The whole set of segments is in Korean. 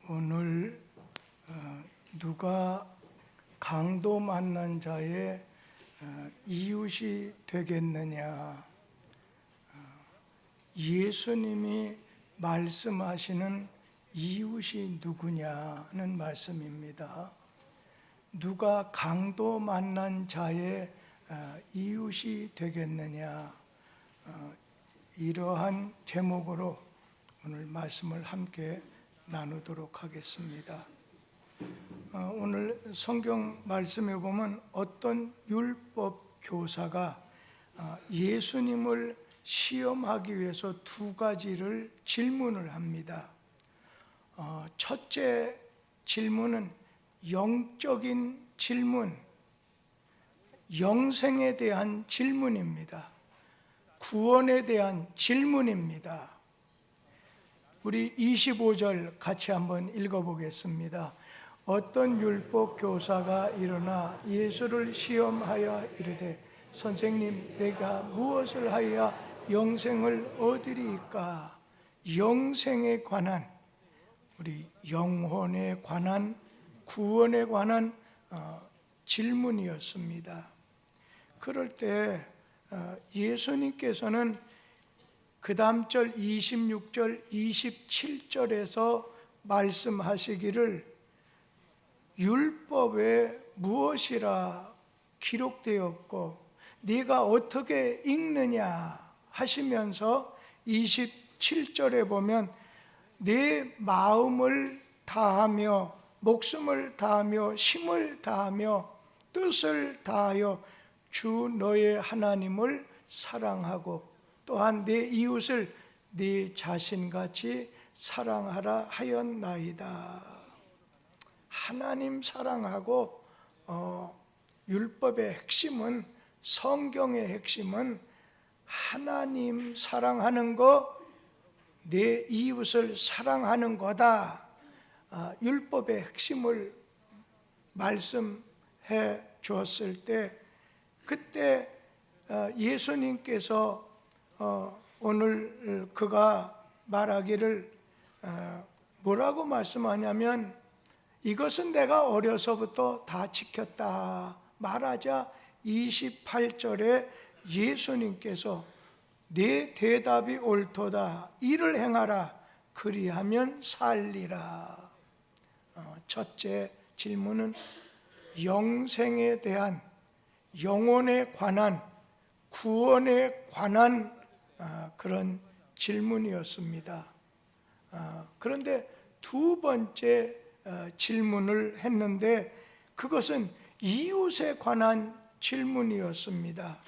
오늘 누가 강도 만난 자의 이웃이 되겠느냐, 예수님이 말씀하시는 이웃이 누구냐는 말씀입니다. 누가 강도 만난 자의 이웃이 되겠느냐, 이러한 제목으로 오늘 말씀을 함께 나누도록 하겠습니다. 오늘 성경 말씀에 보면 어떤 율법 교사가 예수님을 시험하기 위해서 두 가지를 질문을 합니다. 첫째 질문은 영적인 질문, 영생에 대한 질문입니다. 구원에 대한 질문입니다. 우리 25절 같이 한번 읽어보겠습니다. 어떤 율법 교사가 일어나 예수를 시험하여 이르되 선생님, 내가 무엇을 하여야 영생을 얻으리이까? 영생에 관한, 우리 영혼에 관한, 구원에 관한 질문이었습니다. 그럴 때 예수님께서는 그 다음 절 26절, 27절에서 말씀하시기를 율법에 무엇이라 기록되었고 네가 어떻게 읽느냐 하시면서 27절에 보면 내 마음을 다하며 목숨을 다하며 힘을 다하며 뜻을 다하여 주 너의 하나님을 사랑하고 또한 내 이웃을 네 자신같이 사랑하라 하였나이다. 하나님 사랑하고 율법의 핵심은, 성경의 핵심은 하나님 사랑하는 거, 내 이웃을 사랑하는 거다. 율법의 핵심을 말씀해 주었을 때, 그때 예수님께서 오늘 그가 말하기를 뭐라고 말씀하냐면 이것은 내가 어려서부터 다 지켰다 말하자 28절에 예수님께서 내 대답이 옳도다, 이를 행하라, 그리하면 살리라. 첫째 질문은 영생에 대한, 영혼에 관한, 구원에 관한 그런 질문이었습니다. 그런데 두 번째 질문을 했는데 그것은 이웃에 관한 질문이었습니다.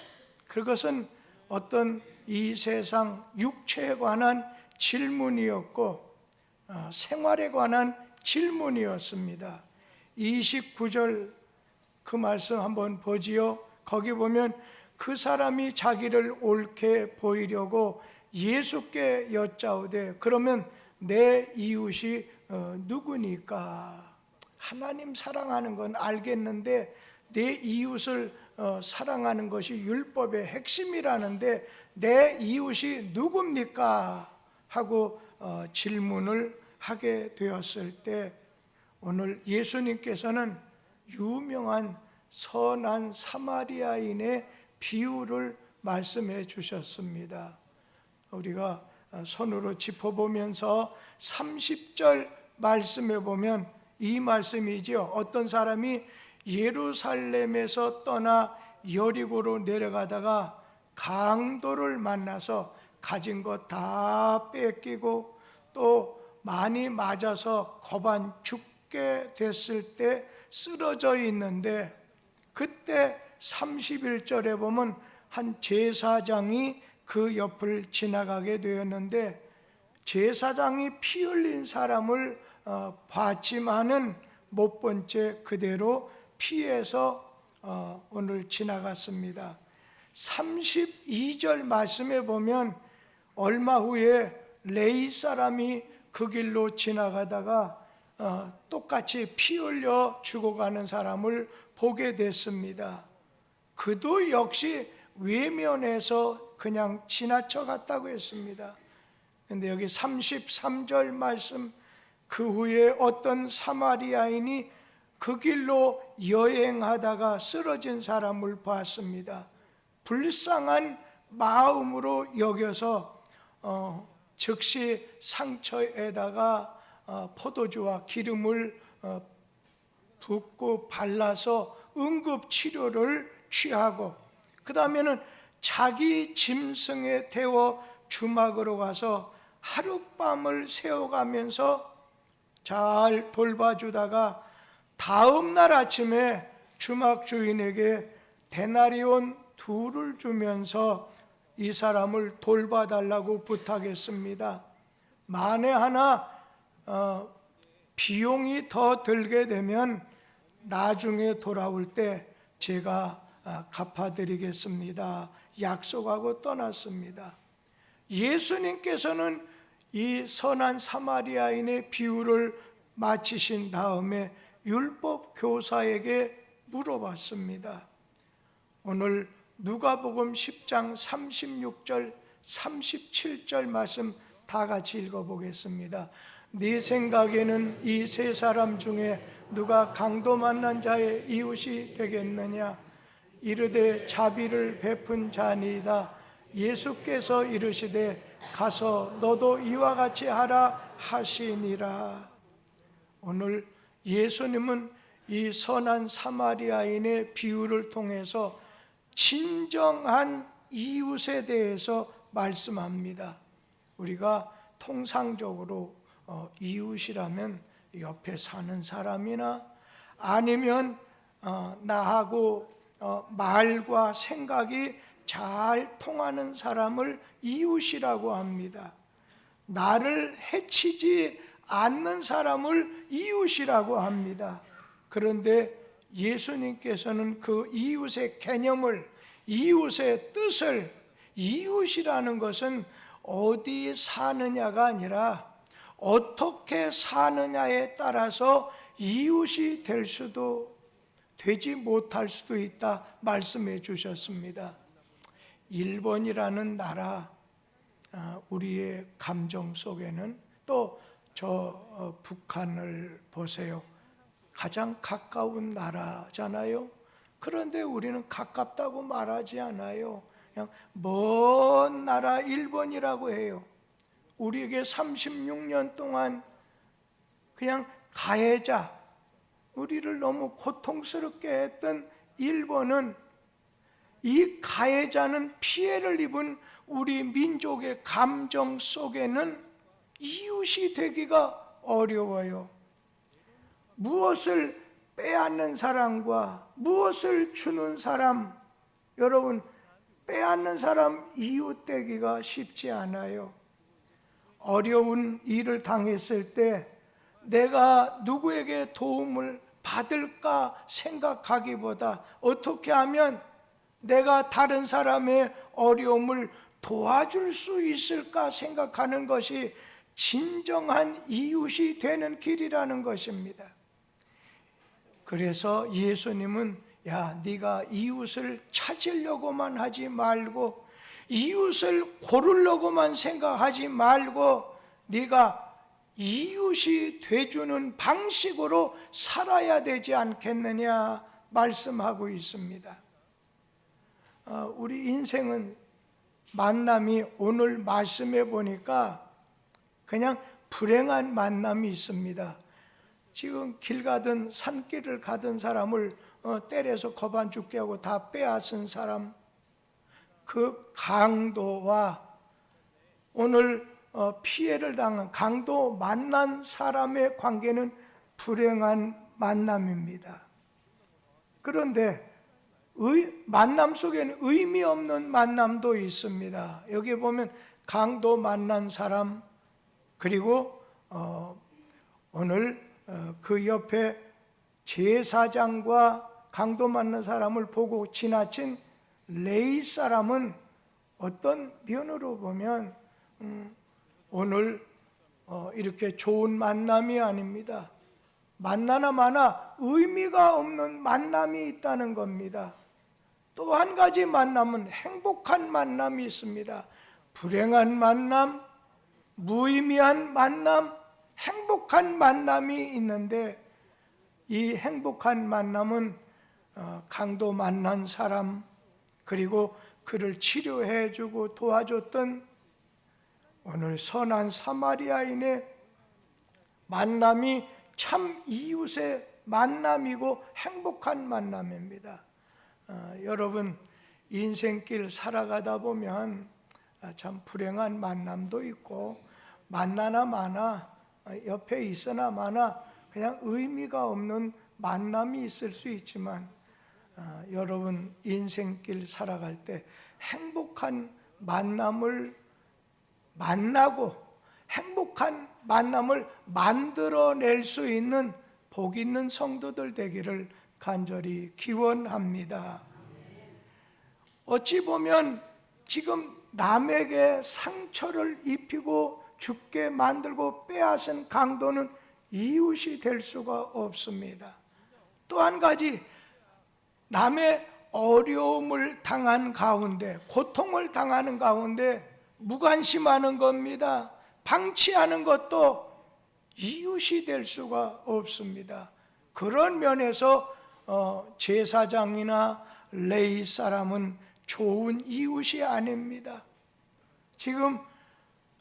그것은 어떤 이 세상 육체에 관한 질문이었고 생활에 관한 질문이었습니다. 29절 그 말씀 한번 보지요. 거기 보면 그 사람이 자기를 옳게 보이려고 예수께 여짜오되 그러면 내 이웃이 누구니까? 하나님 사랑하는 건 알겠는데 내 이웃을 사랑하는 것이 율법의 핵심이라는데 내 이웃이 누굽니까? 하고 질문을 하게 되었을 때 오늘 예수님께서는 유명한 선한 사마리아인의 비유를 말씀해 주셨습니다. 우리가 손으로 짚어보면서 30절 말씀에 보면 이 말씀이죠. 어떤 사람이 예루살렘에서 떠나 여리고로 내려가다가 강도를 만나서 가진 것 다 뺏기고 또 많이 맞아서 거반 죽게 됐을 때 쓰러져 있는데 그때 31절에 보면 한 제사장이 그 옆을 지나가게 되었는데 제사장이 피 흘린 사람을 봤지만은 못 본 채 그대로 피해서 오늘 지나갔습니다. 32절 말씀에 보면 얼마 후에 레위 사람이 그 길로 지나가다가 똑같이 피 흘려 죽어가는 사람을 보게 됐습니다. 그도 역시 외면해서 그냥 지나쳐 갔다고 했습니다. 그런데 여기 33절 말씀 그 후에 어떤 사마리아인이 그 길로 여행하다가 쓰러진 사람을 봤습니다. 불쌍한 마음으로 여겨서 즉시 상처에다가 포도주와 기름을 붓고 발라서 응급치료를 취하고, 그 다음에는 자기 짐승에 태워 주막으로 가서 하룻밤을 새워가면서 잘 돌봐주다가 다음 날 아침에 주막 주인에게 데나리온 2를 주면서 이 사람을 돌봐달라고 부탁했습니다. 만에 하나 비용이 더 들게 되면 나중에 돌아올 때 제가 갚아드리겠습니다. 약속하고 떠났습니다. 예수님께서는 이 선한 사마리아인의 비유를 마치신 다음에 율법 교사에게 물어봤습니다. 오늘 누가복음 10장 36절 37절 말씀 다 같이 읽어보겠습니다. 네 생각에는 이 세 사람 중에 누가 강도 만난 자의 이웃이 되겠느냐? 이르되 자비를 베푼 자니이다. 예수께서 이르시되 가서 너도 이와 같이 하라 하시니라. 오늘 예수님은 이 선한 사마리아인의 비유를 통해서 진정한 이웃에 대해서 말씀합니다. 우리가 통상적으로 이웃이라면 옆에 사는 사람이나 아니면 나하고 말과 생각이 잘 통하는 사람을 이웃이라고 합니다. 나를 해치지 않는 사람을 이웃이라고 합니다. 그런데 예수님께서는 그 이웃의 개념을, 이웃의 뜻을, 이웃이라는 것은 어디 사느냐가 아니라 어떻게 사느냐에 따라서 이웃이 될 수도 되지 못할 수도 있다 말씀해 주셨습니다. 일본이라는 나라, 우리의 감정 속에는 또 북한을 보세요. 가장 가까운 나라잖아요. 그런데 우리는 가깝다고 말하지 않아요. 그냥 먼 나라 일본이라고 해요. 우리에게 36년 동안 그냥 가해자, 우리를 너무 고통스럽게 했던 일본은, 이 가해자는 피해를 입은 우리 민족의 감정 속에는 이웃이 되기가 어려워요. 무엇을 빼앗는 사람과 무엇을 주는 사람, 여러분, 빼앗는 사람 이웃 되기가 쉽지 않아요. 어려운 일을 당했을 때 내가 누구에게 도움을 받을까 생각하기보다 어떻게 하면 내가 다른 사람의 어려움을 도와줄 수 있을까 생각하는 것이 진정한 이웃이 되는 길이라는 것입니다. 그래서 예수님은 네가 이웃을 찾으려고만 하지 말고, 이웃을 고르려고만 생각하지 말고, 네가 이웃이 돼주는 방식으로 살아야 되지 않겠느냐 말씀하고 있습니다. 우리 인생은 만남이, 오늘 말씀해 보니까 그냥 불행한 만남이 있습니다. 지금 길 가든 산길을 가던 사람을 때려서 거반 죽게 하고 다 빼앗은 사람, 그 강도와 오늘 피해를 당한 강도 만난 사람의 관계는 불행한 만남입니다. 그런데 만남 속에는 의미 없는 만남도 있습니다. 여기 보면 강도 만난 사람, 그리고 오늘 그 옆에 제사장과 강도 만난 사람을 보고 지나친 레위 사람은 어떤 면으로 보면 오늘 이렇게 좋은 만남이 아닙니다. 만나나 마나 의미가 없는 만남이 있다는 겁니다. 또 한 가지 만남은 행복한 만남이 있습니다. 불행한 만남, 무의미한 만남, 행복한 만남이 있는데, 이 행복한 만남은 강도 만난 사람, 그리고 그를 치료해 주고 도와줬던 오늘 선한 사마리아인의 만남이 참 이웃의 만남이고 행복한 만남입니다. 여러분, 인생길 살아가다 보면 참 불행한 만남도 있고, 만나나 마나, 옆에 있으나 마나 그냥 의미가 없는 만남이 있을 수 있지만, 여러분 인생길 살아갈 때 행복한 만남을 만나고 행복한 만남을 만들어낼 수 있는 복 있는 성도들 되기를 간절히 기원합니다. 어찌 보면 지금 남에게 상처를 입히고 죽게 만들고 빼앗은 강도는 이웃이 될 수가 없습니다. 또 한 가지, 남의 어려움을 당한 가운데, 고통을 당하는 가운데 무관심하는 겁니다. 방치하는 것도 이웃이 될 수가 없습니다. 그런 면에서 제사장이나 레위 사람은 좋은 이웃이 아닙니다. 지금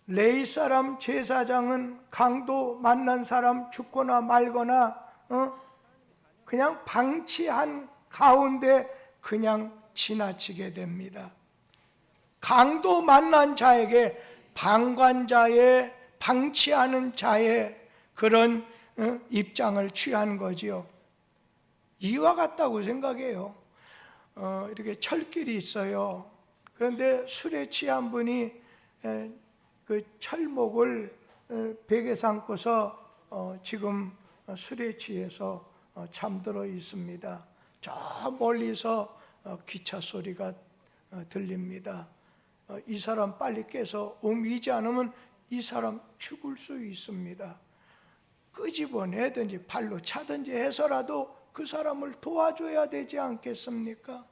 레위 사람 제사장은 강도 만난 사람 죽거나 말거나 그냥 방치한 가운데 그냥 지나치게 됩니다. 강도 만난 자에게 방관자의, 방치하는 자의 그런 입장을 취한 거지요. 이와 같다고 생각해요. 이렇게 철길이 있어요. 그런데 술에 취한 분이 그 철목을 베개 삼고서 지금 술에 취해서 잠들어 있습니다. 저 멀리서 기차 소리가 들립니다. 이 사람 빨리 깨서 옮기지 않으면 이 사람 죽을 수 있습니다. 끄집어내든지 발로 차든지 해서라도 그 사람을 도와줘야 되지 않겠습니까?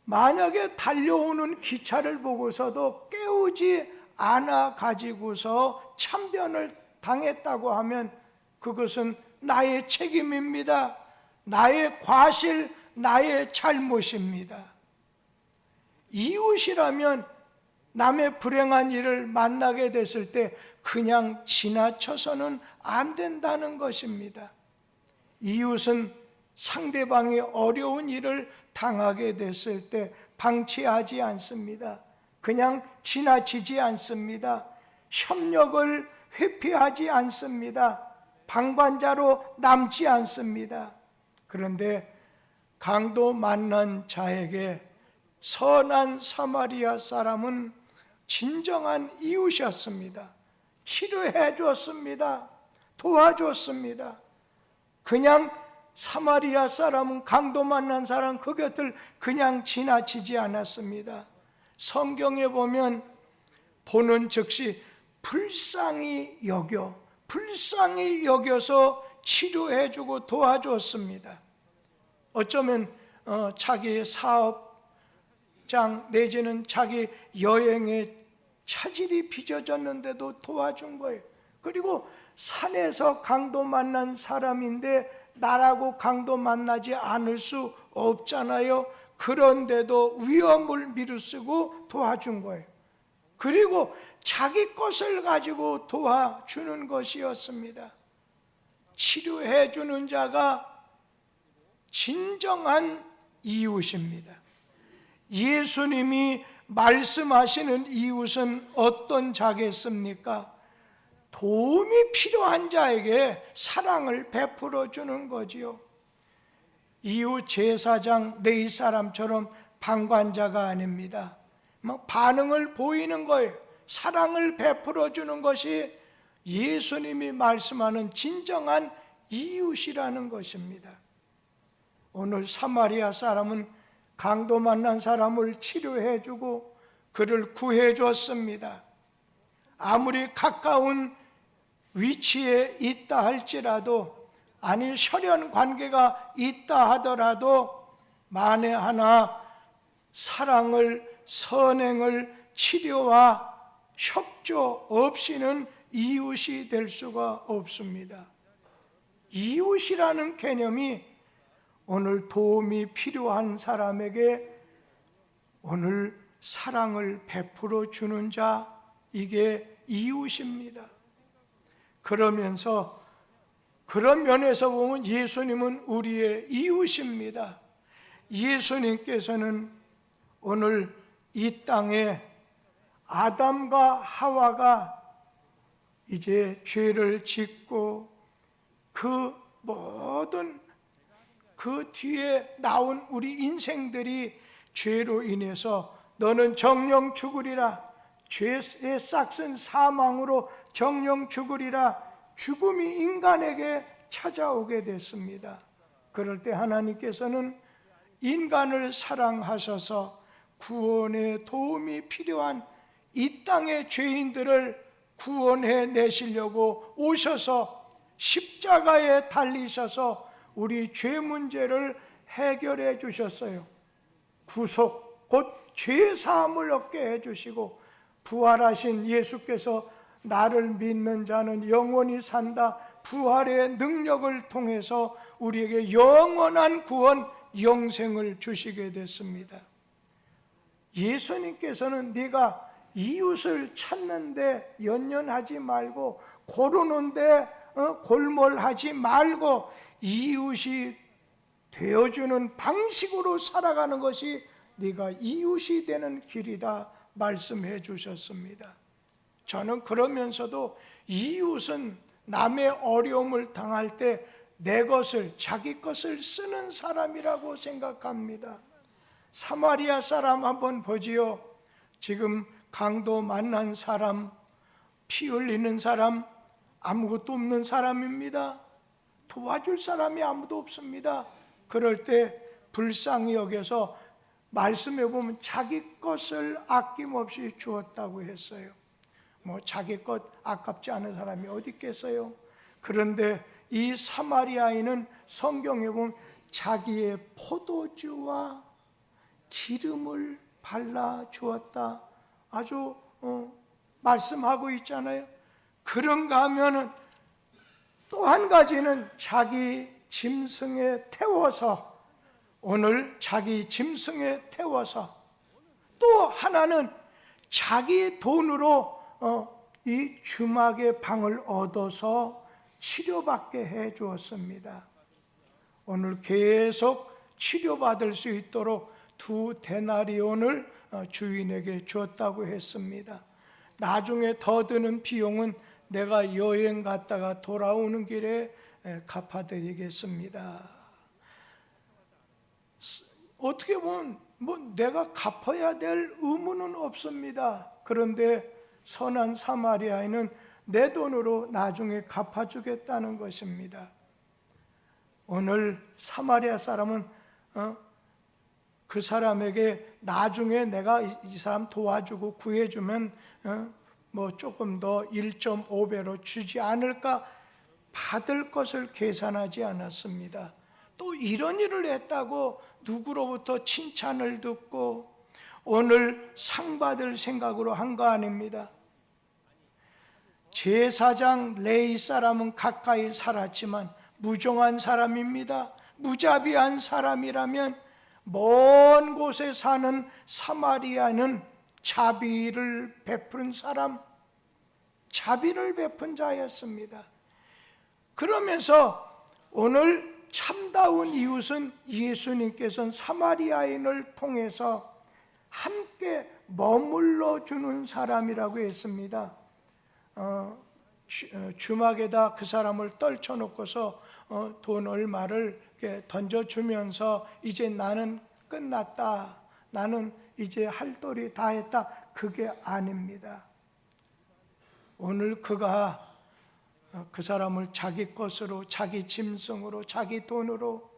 만약에 달려오는 기차를 보고서도 깨우지 않아 가지고서 참변을 당했다고 하면 그것은 나의 책임입니다. 나의 과실, 나의 잘못입니다. 이웃이라면 남의 불행한 일을 만나게 됐을 때 그냥 지나쳐서는 안 된다는 것입니다. 이웃은 상대방이 어려운 일을 당하게 됐을 때 방치하지 않습니다. 그냥 지나치지 않습니다. 협력을 회피하지 않습니다. 방관자로 남지 않습니다. 그런데 강도 만난 자에게 선한 사마리아 사람은 진정한 이웃이었습니다. 치료해 줬습니다. 도와줬습니다. 그냥 사마리아 사람은, 강도 만난 사람 그 곁을 그냥 지나치지 않았습니다. 성경에 보면 보는 즉시 불쌍히 여겨서 치료해주고 도와줬습니다. 어쩌면 자기의 사업장 내지는 자기 여행에 차질이 빚어졌는데도 도와준 거예요. 그리고 산에서 강도 만난 사람인데 나라고 강도 만나지 않을 수 없잖아요. 그런데도 위험을 미루쓰고 도와준 거예요. 그리고 자기 것을 가지고 도와주는 것이었습니다. 치료해 주는 자가 진정한 이웃입니다. 예수님이 말씀하시는 이웃은 어떤 자겠습니까? 도움이 필요한 자에게 사랑을 베풀어 주는 거지요. 이웃 제사장 레위 사람처럼 방관자가 아닙니다. 반응을 보이는 거예요. 사랑을 베풀어 주는 것이 예수님이 말씀하는 진정한 이웃이라는 것입니다. 오늘 사마리아 사람은 강도 만난 사람을 치료해 주고 그를 구해 줬습니다. 아무리 가까운 위치에 있다 할지라도, 아니 혈연 관계가 있다 하더라도 만에 하나 사랑을, 선행을, 치료와 협조 없이는 이웃이 될 수가 없습니다. 이웃이라는 개념이 오늘 도움이 필요한 사람에게 오늘 사랑을 베풀어 주는 자, 이게 이웃입니다. 그러면서 그런 면에서 보면 예수님은 우리의 이웃입니다. 예수님께서는 오늘 이 땅에 아담과 하와가 이제 죄를 짓고 그 모든 그 뒤에 나온 우리 인생들이 죄로 인해서 너는 정령 죽으리라, 죄의 싹슨 사망으로 정령 죽으리라, 죽음이 인간에게 찾아오게 됐습니다. 그럴 때 하나님께서는 인간을 사랑하셔서 구원의 도움이 필요한 이 땅의 죄인들을 구원해 내시려고 오셔서 십자가에 달리셔서 우리 죄 문제를 해결해 주셨어요. 구속, 곧 죄사함을 얻게 해주시고 부활하신 예수께서 나를 믿는 자는 영원히 산다, 부활의 능력을 통해서 우리에게 영원한 구원, 영생을 주시게 됐습니다. 예수님께서는 네가 이웃을 찾는데 연연하지 말고, 고르는데 골몰하지 말고 이웃이 되어주는 방식으로 살아가는 것이 네가 이웃이 되는 길이다 말씀해 주셨습니다. 저는 그러면서도 이웃은 남의 어려움을 당할 때 내 것을, 자기 것을 쓰는 사람이라고 생각합니다. 사마리아 사람 한번 보지요. 지금 강도 만난 사람, 피 흘리는 사람, 아무것도 없는 사람입니다. 도와줄 사람이 아무도 없습니다. 그럴 때 불쌍히 여겨서 말씀해 보면 자기 것을 아낌없이 주었다고 했어요. 자기 것 아깝지 않은 사람이 어디 있겠어요? 그런데 이 사마리아인은 성경에 보면 자기의 포도주와 기름을 발라 주었다, 아주 말씀하고 있잖아요. 그런가 하면은 또 한 가지는 자기 짐승에 태워서, 오늘 자기 짐승에 태워서, 또 하나는 자기 돈으로 이 주막의 방을 얻어서 치료받게 해 주었습니다. 오늘 계속 치료받을 수 있도록 2데나리온을 주인에게 줬다고 했습니다. 나중에 더 드는 비용은 내가 여행 갔다가 돌아오는 길에 갚아드리겠습니다. 어떻게 보면 내가 갚아야 될 의무는 없습니다. 그런데 선한 사마리아인은 내 돈으로 나중에 갚아주겠다는 것입니다. 오늘 사마리아 사람은 그 사람에게 나중에 내가 이 사람 도와주고 구해주면 조금 더 1.5배로 주지 않을까, 받을 것을 계산하지 않았습니다. 또 이런 일을 했다고 누구로부터 칭찬을 듣고 오늘 상 받을 생각으로 한 거 아닙니다. 제사장 레위 사람은 가까이 살았지만 무정한 사람입니다. 무자비한 사람이라면 먼 곳에 사는 사마리아는 자비를 베푼 사람, 자비를 베푼 자였습니다. 그러면서 오늘 참다운 이웃은 예수님께서는 사마리아인을 통해서 함께 머물러 주는 사람이라고 했습니다. 주막에다 그 사람을 떨쳐놓고서 돈 얼마를 이렇게 던져주면서 이제 나는 끝났다, 나는 이제 할 도리 다 했다, 그게 아닙니다. 오늘 그가 그 사람을 자기 것으로, 자기 짐승으로, 자기 돈으로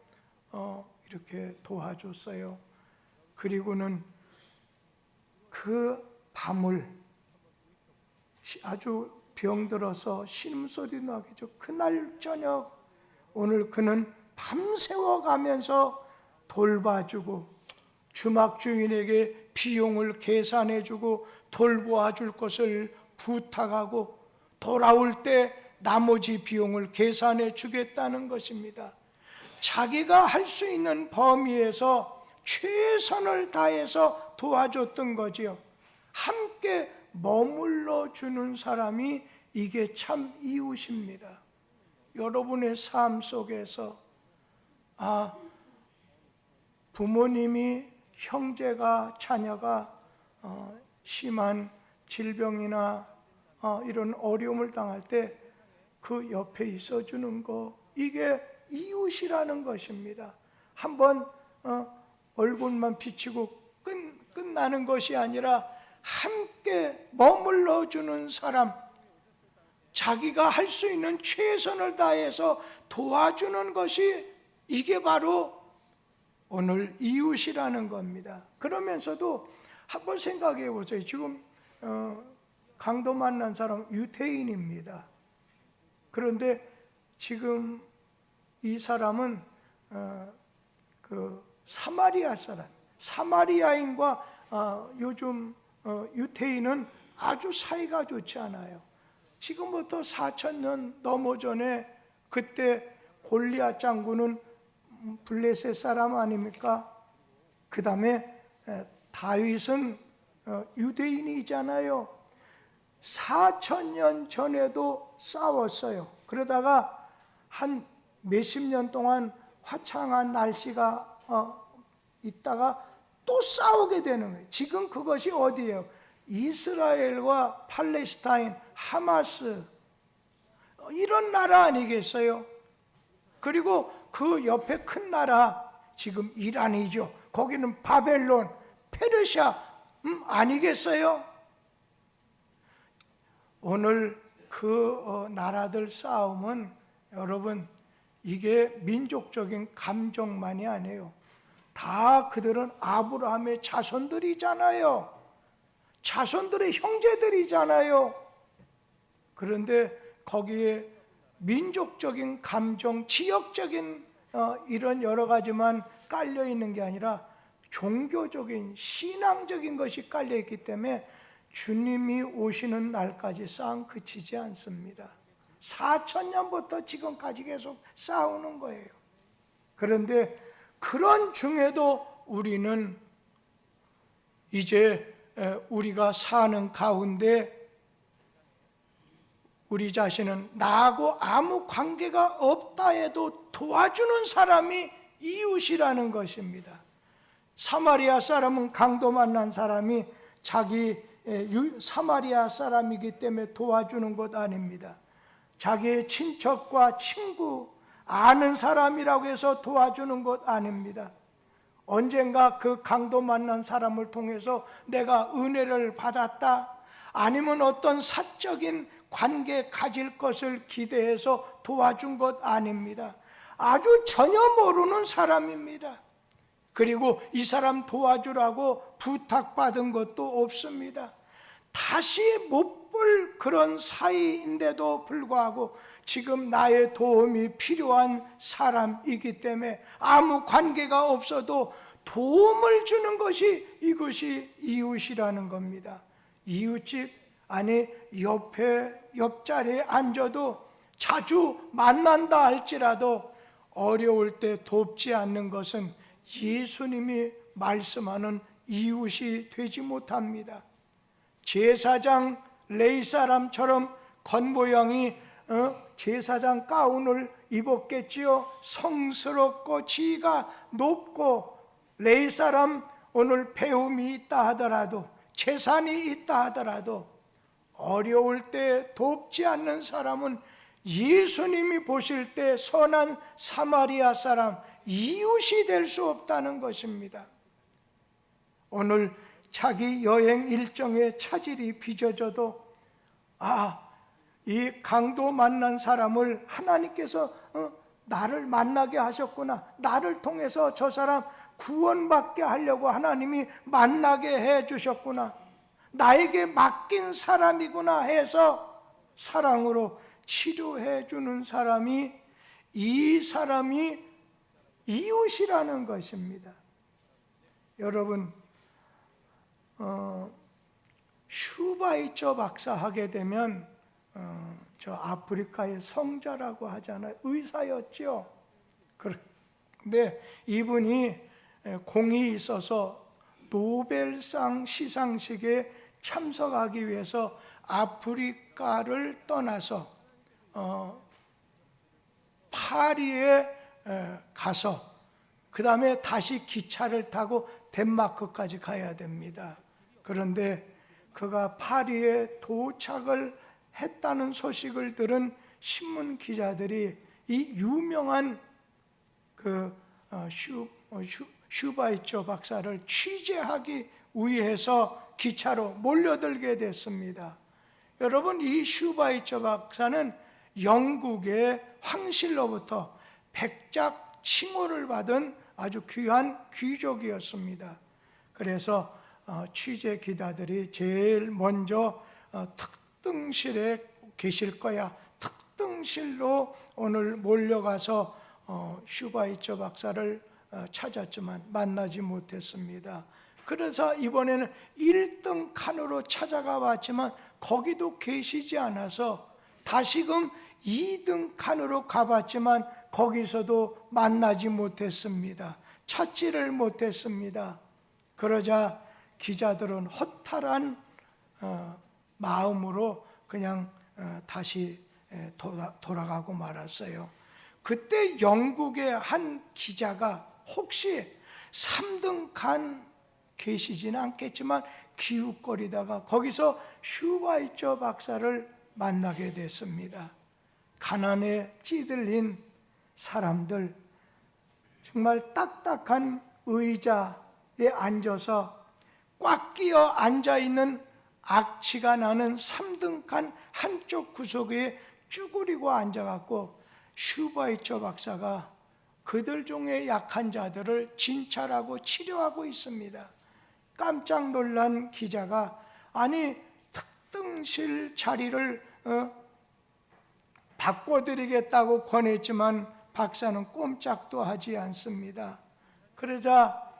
이렇게 도와줬어요. 그리고는 그 밤을 아주 병들어서 신음소리 나게 죠. 그날 저녁 오늘 그는 밤새워 가면서 돌봐주고 주막 주인에게 비용을 계산해주고 돌보아줄 것을 부탁하고 돌아올 때 나머지 비용을 계산해 주겠다는 것입니다. 자기가 할 수 있는 범위에서 최선을 다해서 도와줬던 거지요. 함께 머물러 주는 사람이 이게 참 이웃입니다. 여러분의 삶 속에서 부모님이, 형제가, 자녀가 심한 질병이나 이런 어려움을 당할 때 그 옆에 있어주는 거, 이게 이웃이라는 것입니다. 한번 얼굴만 비치고 끝나는 것이 아니라 함께 머물러 주는 사람, 자기가 할 수 있는 최선을 다해서 도와주는 것이, 이게 바로 오늘 이웃이라는 겁니다. 그러면서도 한번 생각해 보세요. 지금 강도 만난 사람 유태인입니다. 그런데 지금 이 사람은 그 사마리아 사람, 사마리아인과 요즘 유태인은 아주 사이가 좋지 않아요. 지금부터 4,000년 넘어 전에 그때 골리앗 장군은 블레셋 사람 아닙니까? 그 다음에 다윗은 유대인이잖아요. 4,000년 전에도 싸웠어요. 그러다가 한 몇십 년 동안 화창한 날씨가 있다가 또 싸우게 되는 거예요. 지금 그것이 어디예요? 이스라엘과 팔레스타인, 하마스, 이런 나라 아니겠어요? 그리고 그 옆에 큰 나라, 지금 이란이죠. 거기는 바벨론, 페르시아, 아니겠어요? 오늘 그 나라들 싸움은 여러분, 이게 민족적인 감정만이 아니에요. 다 그들은 아브라함의 자손들이잖아요. 자손들의 형제들이잖아요. 그런데 거기에 민족적인 감정, 지역적인 이런 여러 가지만 깔려 있는 게 아니라 종교적인, 신앙적인 것이 깔려 있기 때문에 주님이 오시는 날까지 싸움 그치지 않습니다. 4,000년부터 지금까지 계속 싸우는 거예요. 그런데 그런 중에도 우리는 이제 우리가 사는 가운데 우리 자신은 나하고 아무 관계가 없다 해도 도와주는 사람이 이웃이라는 것입니다. 사마리아 사람은 강도 만난 사람이 자기 사마리아 사람이기 때문에 도와주는 것 아닙니다. 자기의 친척과 친구, 아는 사람이라고 해서 도와주는 것 아닙니다. 언젠가 그 강도 만난 사람을 통해서 내가 은혜를 받았다, 아니면 어떤 사적인 관계 가질 것을 기대해서 도와준 것 아닙니다. 아주 전혀 모르는 사람입니다. 그리고 이 사람 도와주라고 부탁받은 것도 없습니다. 다시 못 볼 그런 사이인데도 불구하고 지금 나의 도움이 필요한 사람이기 때문에 아무 관계가 없어도 도움을 주는 것이, 이것이 이웃이라는 겁니다. 이웃집, 아니 옆자리에 앉아도 자주 만난다 할지라도 어려울 때 돕지 않는 것은 예수님이 말씀하는 이웃이 되지 못합니다. 제사장 레위 사람처럼 겉모양이 제사장 가운을 입었겠지요. 성스럽고 지위가 높고, 레위 사람 오늘 배움이 있다 하더라도, 재산이 있다 하더라도 어려울 때 돕지 않는 사람은 예수님이 보실 때 선한 사마리아 사람, 이웃이 될 수 없다는 것입니다. 오늘 자기 여행 일정에 차질이 빚어져도 이 강도 만난 사람을 하나님께서 나를 만나게 하셨구나, 나를 통해서 저 사람 구원받게 하려고 하나님이 만나게 해주셨구나, 나에게 맡긴 사람이구나 해서 사랑으로 치료해 주는 사람이, 이 사람이 이웃이라는 것입니다. 여러분, 슈바이처 박사 하게 되면 저 아프리카의 성자라고 하잖아요. 의사였죠. 그런데 이분이 공이 있어서 노벨상 시상식에 참석하기 위해서 아프리카를 떠나서 파리에 가서 그 다음에 다시 기차를 타고 덴마크까지 가야 됩니다. 그런데 그가 파리에 도착을 했다는 소식을 들은 신문 기자들이 이 유명한 그 슈바이처 박사를 취재하기 위해서 기차로 몰려들게 됐습니다. 여러분, 이 슈바이처 박사는 영국의 황실로부터 백작 칭호를 받은 아주 귀한 귀족이었습니다. 그래서 취재 기자들이 제일 먼저 특등실에 계실 거야, 특등실로 오늘 몰려가서 슈바이처 박사를 찾았지만 만나지 못했습니다. 그래서 이번에는 1등 칸으로 찾아가 봤지만 거기도 계시지 않아서 다시금 2등 칸으로 가봤지만 거기서도 만나지 못했습니다. 찾지를 못했습니다. 그러자 기자들은 허탈한 마음으로 그냥 다시 돌아가고 말았어요. 그때 영국의 한 기자가 혹시 3등 칸 계시지는 않겠지만 기웃거리다가 거기서 슈바이처 박사를 만나게 됐습니다. 가난에 찌들린 사람들, 정말 딱딱한 의자에 앉아서 꽉 끼어 앉아있는 악취가 나는 3등 칸 한쪽 구석에 쭈그리고 앉아갖고 슈바이처 박사가 그들 중에 약한 자들을 진찰하고 치료하고 있습니다. 깜짝 놀란 기자가 아니 특등실 자리를 바꿔드리겠다고 권했지만 박사는 꼼짝도 하지 않습니다. 그러자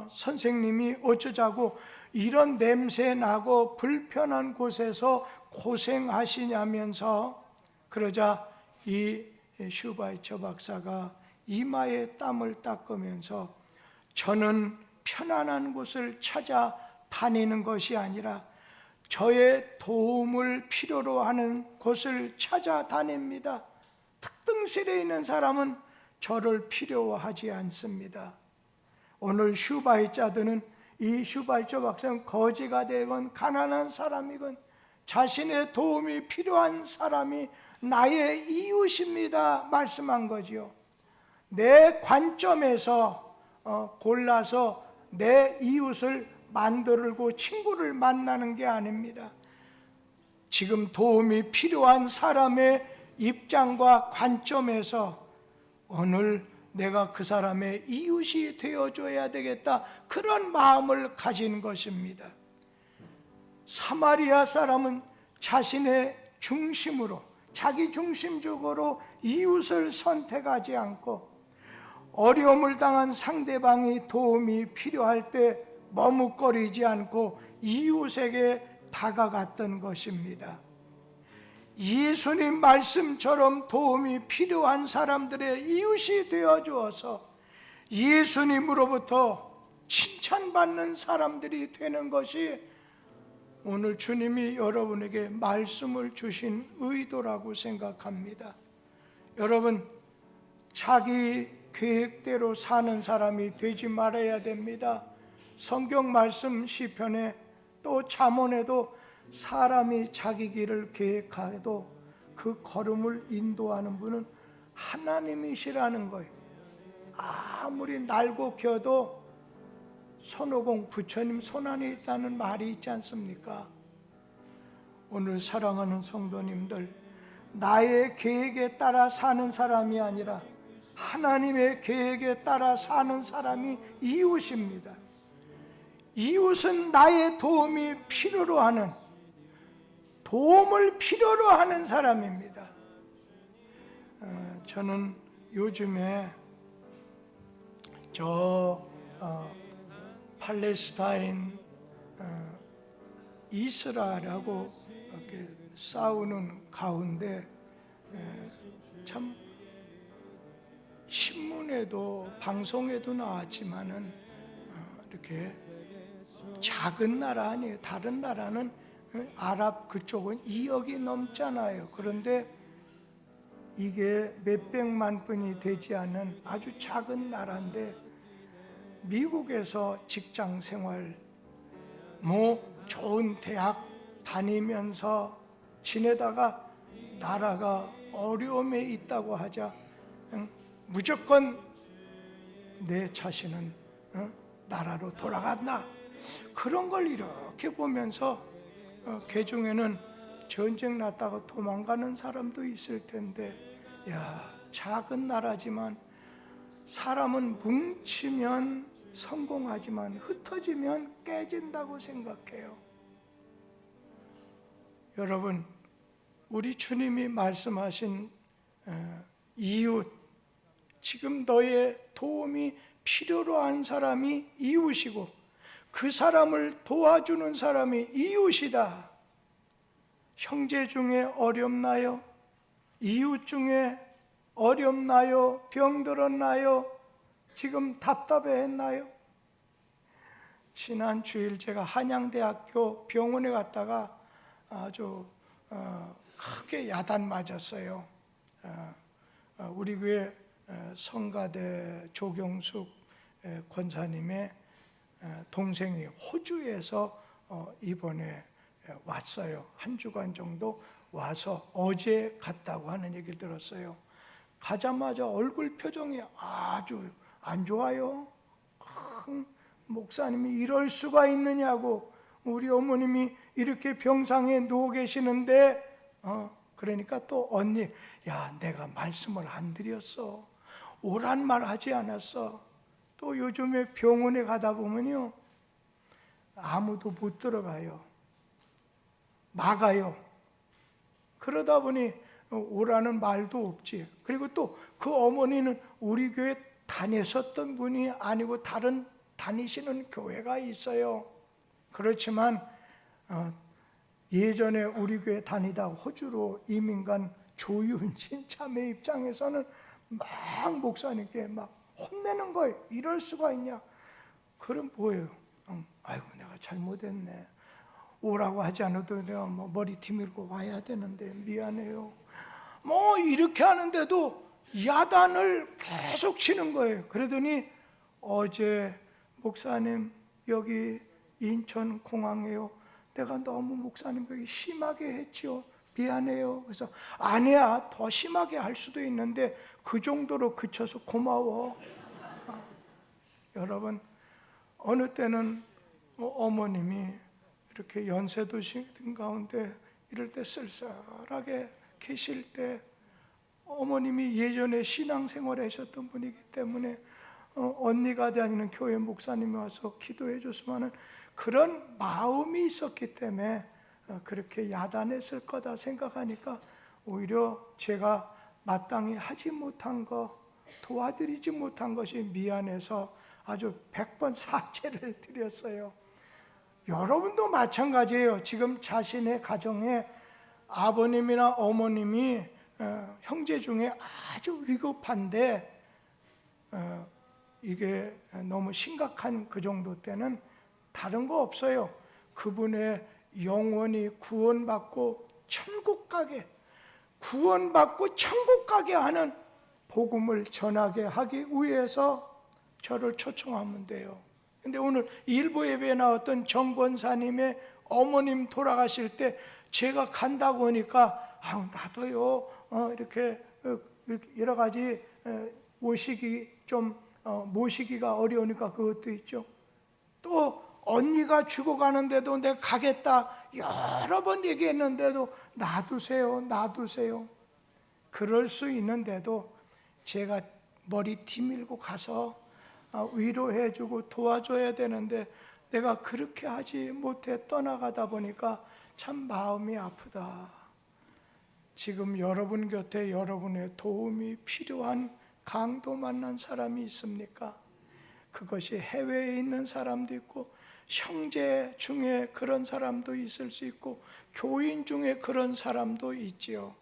선생님이 어쩌자고 이런 냄새 나고 불편한 곳에서 고생하시냐면서, 그러자 이 슈바이처 박사가 이마에 땀을 닦으면서 저는 편안한 곳을 찾아 다니는 것이 아니라 저의 도움을 필요로 하는 곳을 찾아다닙니다. 특등실에 있는 사람은 저를 필요하지 않습니다. 오늘 슈바이처들은, 이 슈바이처 박사는 거지가 되건 가난한 사람이건 자신의 도움이 필요한 사람이 나의 이웃입니다 말씀한 거지요. 내 관점에서 골라서 내 이웃을 만들고 친구를 만나는 게 아닙니다. 지금 도움이 필요한 사람의 입장과 관점에서 오늘 내가 그 사람의 이웃이 되어줘야 되겠다, 그런 마음을 가진 것입니다. 사마리아 사람은 자신의 중심으로, 자기 중심적으로 이웃을 선택하지 않고 어려움을 당한 상대방이 도움이 필요할 때 머뭇거리지 않고 이웃에게 다가갔던 것입니다. 예수님 말씀처럼 도움이 필요한 사람들의 이웃이 되어 주어서 예수님으로부터 칭찬받는 사람들이 되는 것이 오늘 주님이 여러분에게 말씀을 주신 의도라고 생각합니다. 여러분, 자기 계획대로 사는 사람이 되지 말아야 됩니다. 성경 말씀 시편에 또 잠언에도 사람이 자기 길을 계획하도 그 걸음을 인도하는 분은 하나님이시라는 거예요. 아무리 날고 겨도 손오공 부처님 손안에 있다는 말이 있지 않습니까? 오늘 사랑하는 성도님들, 나의 계획에 따라 사는 사람이 아니라 하나님의 계획에 따라 사는 사람이 이웃입니다. 이웃은 나의 도움을 필요로 하는 사람입니다. 저는 요즘에 팔레스타인 이스라엘하고 싸우는 가운데 참 신문에도 방송에도 나왔지만은 이렇게 작은 나라 아니에요. 다른 나라는 아랍 그쪽은 2억이 넘잖아요. 그런데 이게 몇백만 분이 되지 않은 아주 작은 나라인데 미국에서 직장 생활, 좋은 대학 다니면서 지내다가 나라가 어려움에 있다고 하자 무조건 내 자신은 나라로 돌아간다. 그런 걸 이렇게 보면서 그 중에는 전쟁 났다가 도망가는 사람도 있을 텐데, 야, 작은 나라지만 사람은 뭉치면 성공하지만 흩어지면 깨진다고 생각해요. 여러분, 우리 주님이 말씀하신 이웃, 지금 너의 도움이 필요로 한 사람이 이웃이고 그 사람을 도와주는 사람이 이웃이다. 형제 중에 어렵나요? 이웃 중에 어렵나요? 병들었나요? 지금 답답해했나요? 지난 주일 제가 한양대학교 병원에 갔다가 아주 크게 야단 맞았어요. 우리 교회 성가대 조경숙 권사님의 동생이 호주에서 이번에 왔어요. 한 주간 정도 와서 어제 갔다고 하는 얘기를 들었어요. 가자마자 얼굴 표정이 아주 안 좋아요. 목사님이 이럴 수가 있느냐고, 우리 어머님이 이렇게 병상에 누워 계시는데 그러니까 또 언니, 야, 내가 말씀을 안 드렸어. 오란 말 하지 않았어. 또 요즘에 병원에 가다 보면요, 아무도 못 들어가요. 막아요. 그러다 보니 오라는 말도 없지. 그리고 또 그 어머니는 우리 교회 다녔었던 분이 아니고 다른 다니시는 교회가 있어요. 그렇지만 예전에 우리 교회 다니다 호주로 이민 간 조윤진 자매 입장에서는 막 목사님께 막 혼내는 거예요. 이럴 수가 있냐. 그럼 뭐예요? 아이고, 내가 잘못했네. 오라고 하지 않아도 내가 머리 뒤밀고 와야 되는데 미안해요. 이렇게 하는데도 야단을 계속 치는 거예요. 그러더니 어제 목사님 여기 인천 공항에요. 내가 너무 목사님에게 심하게 했지요. 미안해요. 그래서 아니야, 더 심하게 할 수도 있는데 그 정도로 그쳐서 고마워. 여러분, 어느 때는 어머님이 이렇게 연세도 든 가운데 이럴 때 쓸쓸하게 계실 때 어머님이 예전에 신앙생활 하셨던 분이기 때문에 언니가 다니는 교회 목사님이 와서 기도해 줬으면 그런 마음이 있었기 때문에 그렇게 야단했을 거다 생각하니까 오히려 제가 마땅히 하지 못한 거, 도와드리지 못한 것이 미안해서 아주 100번 사죄를 드렸어요. 여러분도 마찬가지예요. 지금 자신의 가정에 아버님이나 어머님이 형제 중에 아주 위급한데 이게 너무 심각한 그 정도 때는 다른 거 없어요. 그분의 영원히 구원받고 천국 가게, 구원받고 천국 가게 하는 복음을 전하게 하기 위해서 저를 초청하면 돼요. 근데 오늘 일부 예배에 나왔던 정 권사님의 어머님 돌아가실 때 제가 간다고 하니까 나도요 이렇게 여러 가지 모시기가 어려우니까 그것도 있죠. 또 언니가 죽어가는데도 내가 가겠다 여러 번 얘기했는데도 놔두세요. 그럴 수 있는데도 제가 머리 뒤밀고 가서 위로해주고 도와줘야 되는데 내가 그렇게 하지 못해 떠나가다 보니까 참 마음이 아프다. 지금 여러분 곁에 여러분의 도움이 필요한 강도 만난 사람이 있습니까? 그것이 해외에 있는 사람도 있고 형제 중에 그런 사람도 있을 수 있고 교인 중에 그런 사람도 있지요.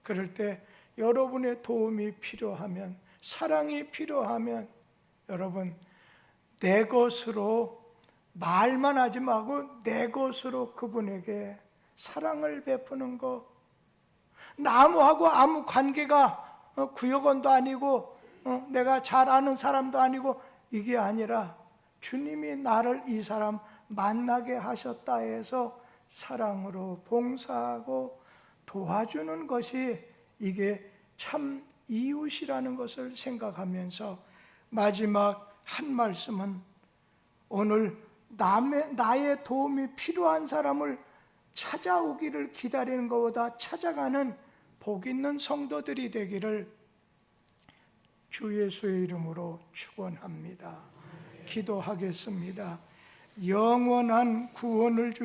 그럴 때 여러분의 도움이 필요하면, 사랑이 필요하면 여러분 내 것으로 말만 하지 말고 내 것으로 그분에게 사랑을 베푸는 것. 나무하고 아무 관계가 구역원도 아니고 내가 잘 아는 사람도 아니고 이게 아니라 주님이 나를 이 사람 만나게 하셨다 해서 사랑으로 봉사하고 도와주는 것이 이게 참 이웃이라는 것을 생각하면서 마지막 한 말씀은 오늘 나의 도움이 필요한 사람을 찾아오기를 기다리는 것보다 찾아가는 복 있는 성도들이 되기를 주 예수의 이름으로 축원합니다. 기도하겠습니다. 영원한 구원을